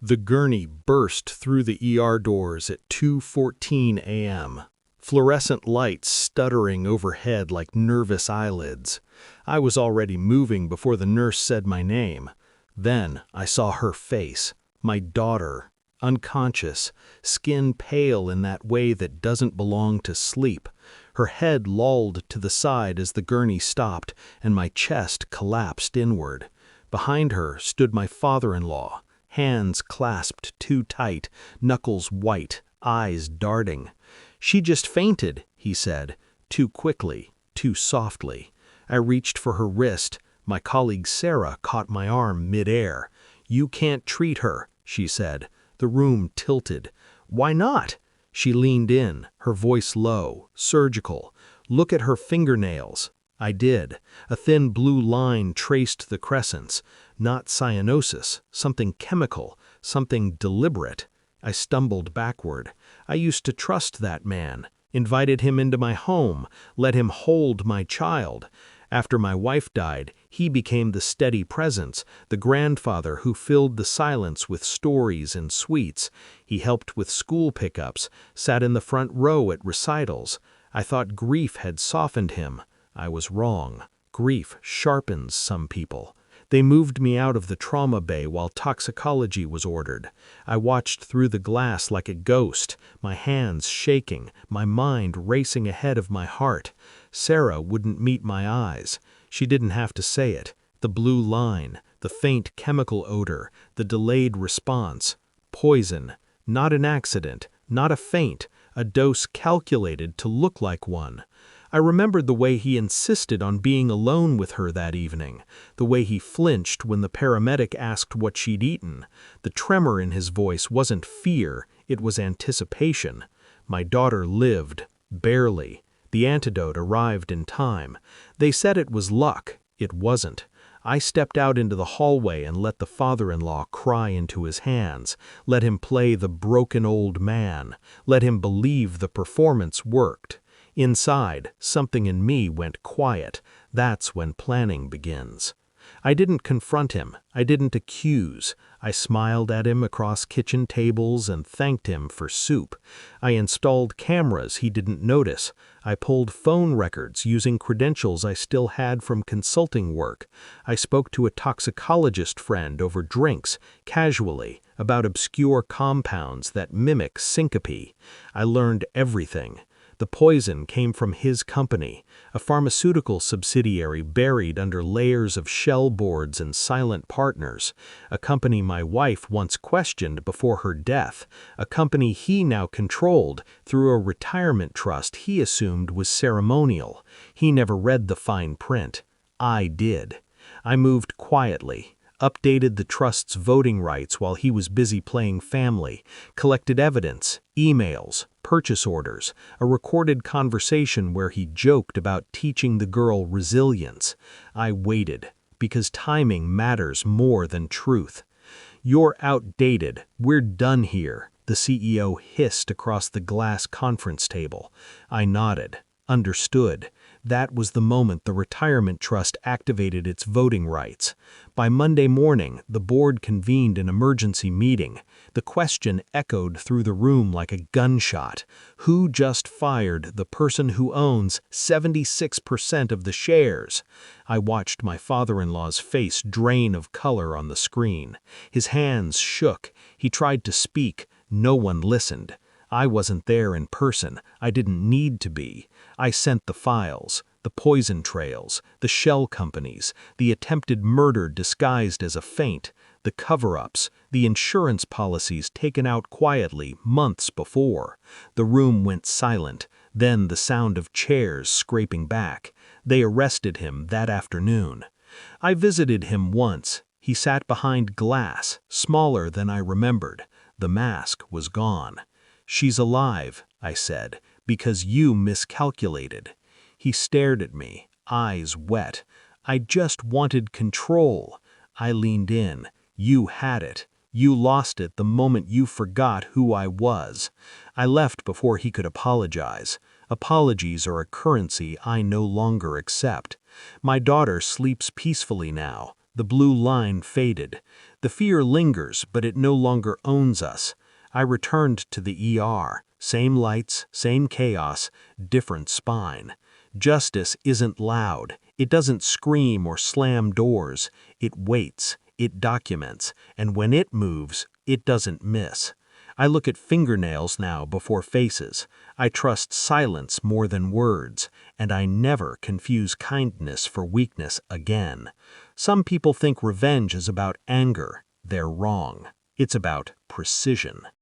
The gurney burst through the ER doors at 2:14 a.m., fluorescent lights stuttering overhead like nervous eyelids. I was already moving before the nurse said my name. Then I saw her face, my daughter, unconscious, skin pale in that way that doesn't belong to sleep. Her head lolled to the side as the gurney stopped, and my chest collapsed inward. Behind her stood my father-in-law, hands clasped too tight, knuckles white, eyes darting. "She just fainted," he said, too quickly, too softly. I reached for her wrist. My colleague Sarah caught my arm mid-air. "You can't treat her," she said. The room tilted. "Why not?" She leaned in, her voice low, surgical. "Look at her fingernails." I did. A thin blue line traced the crescents. Not cyanosis, something chemical, something deliberate. I stumbled backward. I used to trust that man, invited him into my home, let him hold my child. After my wife died, he became the steady presence, the grandfather who filled the silence with stories and sweets. He helped with school pickups, sat in the front row at recitals. I thought grief had softened him. I was wrong. Grief sharpens some people. They moved me out of the trauma bay while toxicology was ordered. I watched through the glass like a ghost, my hands shaking, my mind racing ahead of my heart. Sarah wouldn't meet my eyes. She didn't have to say it. The blue line, the faint chemical odor, the delayed response. Poison. Not an accident, not a feint, a dose calculated to look like one. I remembered the way he insisted on being alone with her that evening, the way he flinched when the paramedic asked what she'd eaten. The tremor in his voice wasn't fear, it was anticipation. My daughter lived, barely. The antidote arrived in time. They said it was luck. It wasn't. I stepped out into the hallway and let the father-in-law cry into his hands, let him play the broken old man, let him believe the performance worked. Inside, something in me went quiet. That's when planning begins. I didn't confront him. I didn't accuse. I smiled at him across kitchen tables and thanked him for soup. I installed cameras he didn't notice. I pulled phone records using credentials I still had from consulting work. I spoke to a toxicologist friend over drinks, casually, about obscure compounds that mimic syncope. I learned everything. The poison came from his company, a pharmaceutical subsidiary buried under layers of shell boards and silent partners, a company my wife once questioned before her death, a company he now controlled through a retirement trust he assumed was ceremonial. He never read the fine print. I did. I moved quietly, updated the trust's voting rights while he was busy playing family, collected evidence, emails, purchase orders, a recorded conversation where he joked about teaching the girl resilience. I waited, because timing matters more than truth. "You're outdated. We're done here," the CEO hissed across the glass conference table. I nodded, understood. That was the moment the retirement trust activated its voting rights. By Monday morning, the board convened an emergency meeting. The question echoed through the room like a gunshot. Who just fired the person who owns 76% of the shares? I watched my father-in-law's face drain of color on the screen. His hands shook. He tried to speak. No one listened. I wasn't there in person. I didn't need to be. I sent the files, the poison trails, the shell companies, the attempted murder disguised as a feint, the cover-ups, the insurance policies taken out quietly months before. The room went silent, then the sound of chairs scraping back. They arrested him that afternoon. I visited him once. He sat behind glass, smaller than I remembered. The mask was gone. "She's alive," I said, "because you miscalculated." He stared at me, eyes wet. "I just wanted control." I leaned in. "You had it. You lost it the moment you forgot who I was." I left before he could apologize. Apologies are a currency I no longer accept. My daughter sleeps peacefully now. The blue line faded. The fear lingers, but it no longer owns us. I returned to the ER. Same lights, same chaos, different spine. Justice isn't loud. It doesn't scream or slam doors. It waits, it documents, and when it moves, it doesn't miss. I look at fingernails now before faces. I trust silence more than words, and I never confuse kindness for weakness again. Some people think revenge is about anger. They're wrong. It's about precision.